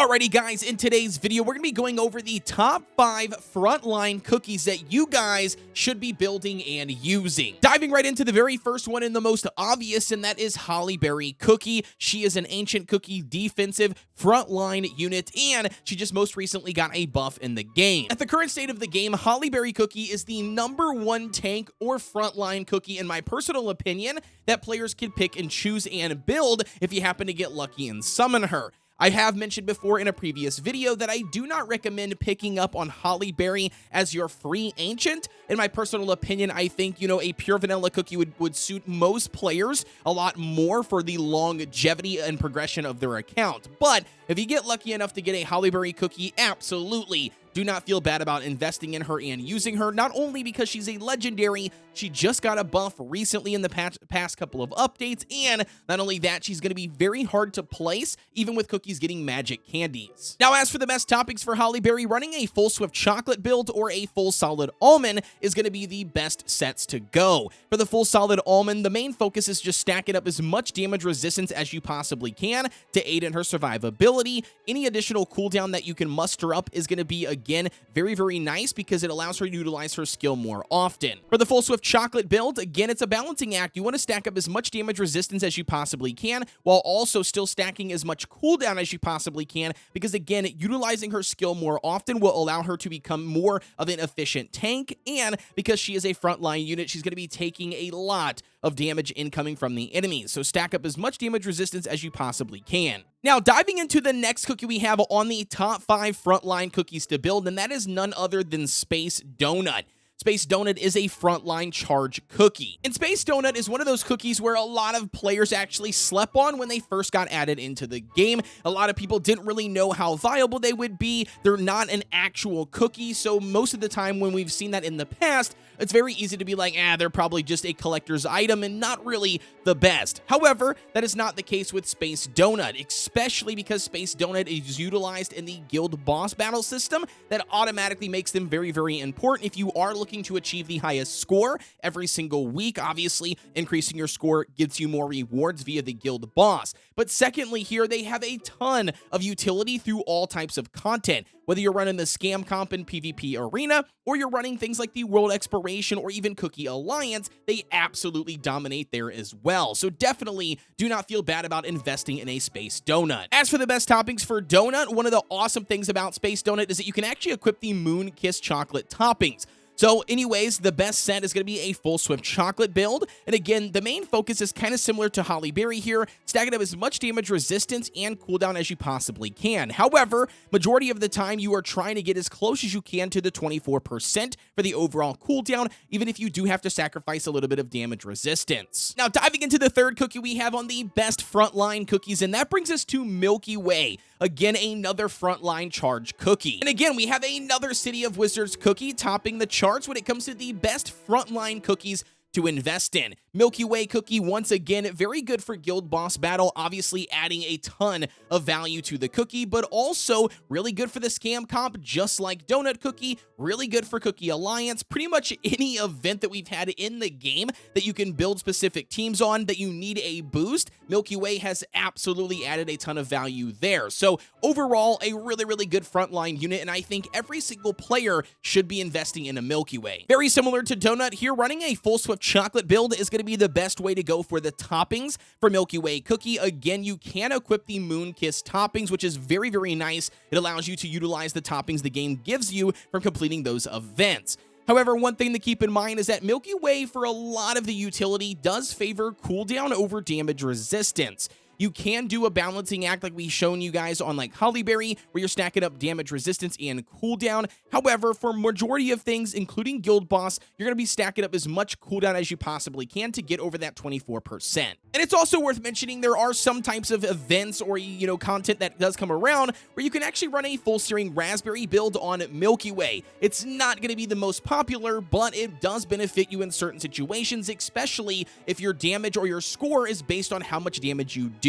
Alrighty guys, in today's video, we're going to be going over the top 5 frontline cookies that you guys should be building and using. Diving right into the very first one and the most obvious, and that is Holly Berry Cookie. She is an ancient cookie defensive frontline unit, and she just most recently got a buff in the game. At the current state of the game, Holly Berry Cookie is the #1 tank or frontline cookie, in my personal opinion, that players can pick and choose and build if you happen to get lucky and summon her. I have mentioned before in a previous video that I do not recommend picking up on Holly Berry as your free ancient. In my personal opinion, I think, a pure vanilla cookie would suit most players a lot more for the longevity and progression of their account. But if you get lucky enough to get a Holly Berry cookie, absolutely do not feel bad about investing in her and using her, not only because she's a legendary, she just got a buff recently in the past couple of updates, and not only that, she's going to be very hard to place, even with cookies getting magic candies. Now, as for the best toppings for Holly Berry, running a full Swift chocolate build or a full solid almond is going to be the best sets to go. For the full solid almond, the main focus is just stacking up as much damage resistance as you possibly can to aid in her survivability. Any additional cooldown that you can muster up is going to be, again, very, very nice because it allows her to utilize her skill more often. For the full Swift chocolate build, again, it's a balancing act. You want to stack up as much damage resistance as you possibly can while also still stacking as much cooldown as you possibly can because, again, utilizing her skill more often will allow her to become more of an efficient tank, and because she is a frontline unit, she's going to be taking a lot of damage incoming from the enemies. So stack up as much damage resistance as you possibly can. Now, diving into the next cookie we have on the top 5 frontline cookies to build, and that is none other than Space Donut. Space Donut is a frontline charge cookie. And Space Donut is one of those cookies where a lot of players actually slept on when they first got added into the game. A lot of people didn't really know how viable they would be. They're not an actual cookie, so most of the time when we've seen that in the past, it's very easy to be like, they're probably just a collector's item and not really the best. However, that is not the case with Space Donut, especially because Space Donut is utilized in the guild boss battle system that automatically makes them very, very important if you are looking to achieve the highest score every single week. Obviously, increasing your score gives you more rewards via the guild boss. But secondly, here they have a ton of utility through all types of content. Whether you're running the Scam Comp and PvP Arena, or you're running things like the World Exploration or even Cookie Alliance, they absolutely dominate there as well. So definitely do not feel bad about investing in a Space Donut. As for the best toppings for Donut, one of the awesome things about Space Donut is that you can actually equip the Moon Kiss chocolate toppings. So anyways, the best set is going to be a full Swift chocolate build. And again, the main focus is kind of similar to Holly Berry here, stacking up as much damage resistance and cooldown as you possibly can. However, majority of the time you are trying to get as close as you can to the 24% for the overall cooldown, even if you do have to sacrifice a little bit of damage resistance. Now, diving into the third cookie we have on the best frontline cookies, and that brings us to Milky Way. Again, another frontline charge cookie. And again, we have another City of Wizards cookie topping the charts when it comes to the best frontline cookies to invest in. Milky Way cookie, once again, very good for guild boss battle, obviously adding a ton of value to the cookie, but also really good for the Scam Comp, just like Donut Cookie, really good for Cookie Alliance, pretty much any event that we've had in the game that you can build specific teams on that you need a boost. Milky Way has absolutely added a ton of value there. So overall, a really, really good frontline unit, and I think every single player should be investing in a Milky Way. Very similar to Donut here, running a full Swift chocolate build is going to be the best way to go for the toppings for Milky Way cookie. Again, you can equip the Moon Kiss toppings, which is very, very nice. It allows you to utilize the toppings the game gives you from completing those events. However, one thing to keep in mind is that Milky Way, for a lot of the utility, does favor cooldown over damage resistance. You can do a balancing act like we've shown you guys on like Holly Berry, where you're stacking up damage resistance and cooldown. However, for majority of things, including Guild Boss, you're going to be stacking up as much cooldown as you possibly can to get over that 24%. And it's also worth mentioning there are some types of events or, content that does come around where you can actually run a full Searing Raspberry build on Milky Way. It's not going to be the most popular, but it does benefit you in certain situations, especially if your damage or your score is based on how much damage you do.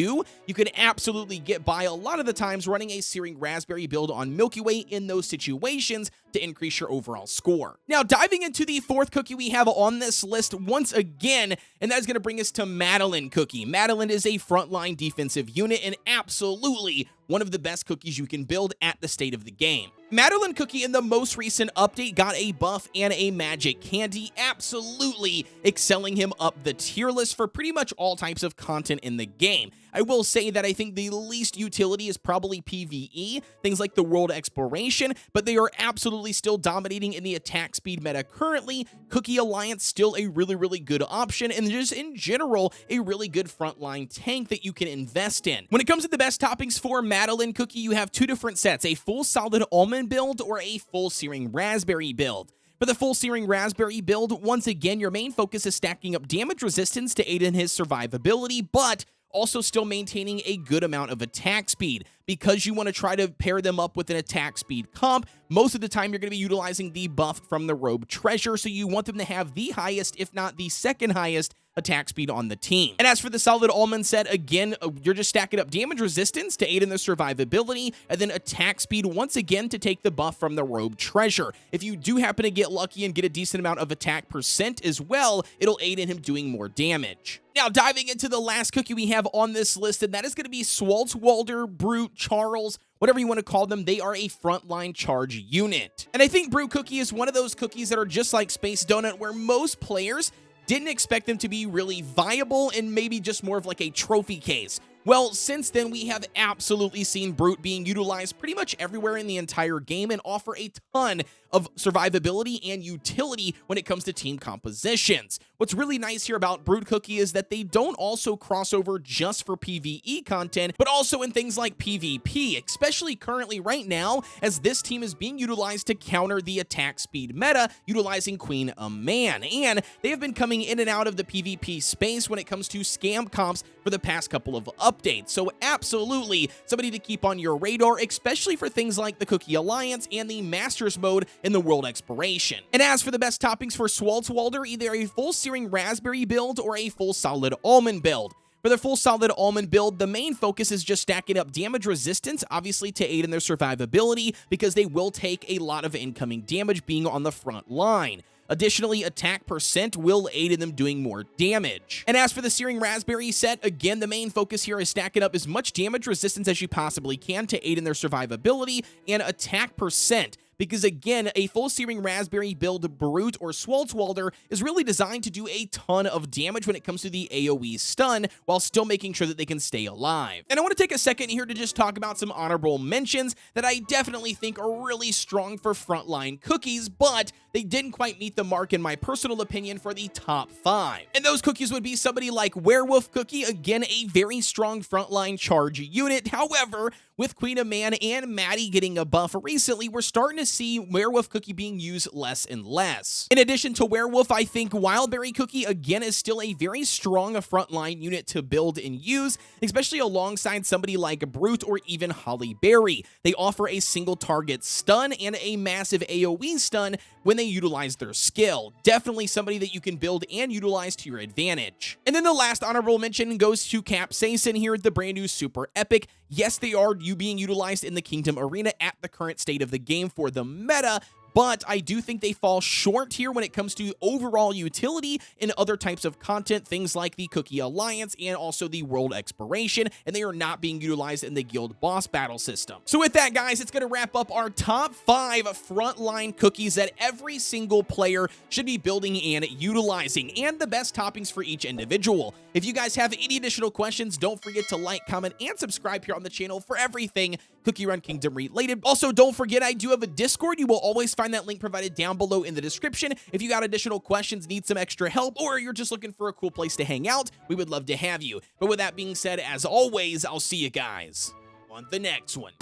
You can absolutely get by a lot of the times running a Searing Raspberry build on Milky Way in those situations to increase your overall score. Now, diving into the fourth cookie we have on this list once again, and that is going to bring us to Madeline cookie. Madeline is a frontline defensive unit and absolutely one of the best cookies you can build at the state of the game. Madeline cookie in the most recent update got a buff and a magic candy, absolutely excelling him up the tier list for pretty much all types of content in the game. I will say that I think the least utility is probably PvE, things like the world exploration, but they are absolutely still dominating in the attack speed meta currently. Cookie Alliance still a really good option, and just in general, a really good frontline tank that you can invest in. When it comes to the best toppings for Madeline cookie, you have two different sets, a full solid almond build or a full searing raspberry build. For the full searing raspberry build, once again, your main focus is stacking up damage resistance to aid in his survivability, but also still maintaining a good amount of attack speed. Because you want to try to pair them up with an attack speed comp, most of the time you're going to be utilizing the buff from the robe treasure, so you want them to have the highest, if not the second highest, attack speed on the team. And as for the solid almond set, again, you're just stacking up damage resistance to aid in the survivability, and then attack speed once again to take the buff from the robe treasure. If you do happen to get lucky and get a decent amount of attack percent as well, it'll aid in him doing more damage. Now, diving into the last cookie we have on this list, and that is going to be Swalt's, Walder, Brute, Charles, whatever you want to call them. They are a frontline charge unit. And I think Brute Cookie is one of those cookies that are just like Space Donut, where most players didn't expect them to be really viable and maybe just more of like a trophy case. Well, since then, we have absolutely seen Brute being utilized pretty much everywhere in the entire game and offer a ton of survivability and utility when it comes to team compositions. What's really nice here about Brute Cookie is that they don't also cross over just for PvE content, but also in things like PvP, especially currently right now, as this team is being utilized to counter the attack speed meta, utilizing Queen Man. And they have been coming in and out of the PvP space when it comes to scam comps for the past couple of updates. So absolutely somebody to keep on your radar, especially for things like the Cookie Alliance and the Masters mode in the world exploration. And as for the best toppings for Swalt's Walder, either a full searing raspberry build or a full solid almond build. For their full solid almond build, the main focus is just stacking up damage resistance, obviously to aid in their survivability, because they will take a lot of incoming damage being on the front line. Additionally, attack percent will aid in them doing more damage. And as for the Searing Raspberry set, again, the main focus here is stacking up as much damage resistance as you possibly can to aid in their survivability and attack percent. Because again, a full Searing Raspberry build Brute or Swalt's Walder is really designed to do a ton of damage when it comes to the AoE stun, while still making sure that they can stay alive. And I want to take a second here to just talk about some honorable mentions that I definitely think are really strong for frontline cookies, but they didn't quite meet the mark in my personal opinion for the top 5. And those cookies would be somebody like Werewolf Cookie, again, a very strong frontline charge unit. However, with Queen of Man and Maddie getting a buff recently, we're starting to see Werewolf Cookie being used less and less. In addition to Werewolf, I think Wildberry Cookie, again, is still a very strong frontline unit to build and use, especially alongside somebody like Brute or even Holly Berry. They offer a single target stun and a massive AoE stun when they utilize their skill. Definitely somebody that you can build and utilize to your advantage. And then the last honorable mention goes to Capsaicin here, the brand new Super Epic. Yes, they are being utilized in the Kingdom Arena at the current state of the game for the meta, but I do think they fall short here when it comes to overall utility in other types of content, things like the Cookie Alliance and also the world exploration, and they are not being utilized in the guild boss battle system. So with that, guys, it's going to wrap up our top 5 frontline cookies that every single player should be building and utilizing, and the best toppings for each individual. If you guys have any additional questions, don't forget to like, comment, and subscribe here on the channel for everything Cookie Run Kingdom related. Also, don't forget, I do have a Discord. You will always find that link provided down below in the description. If you got additional questions, need some extra help, or you're just looking for a cool place to hang out, we would love to have you. But with that being said, as always, I'll see you guys on the next one.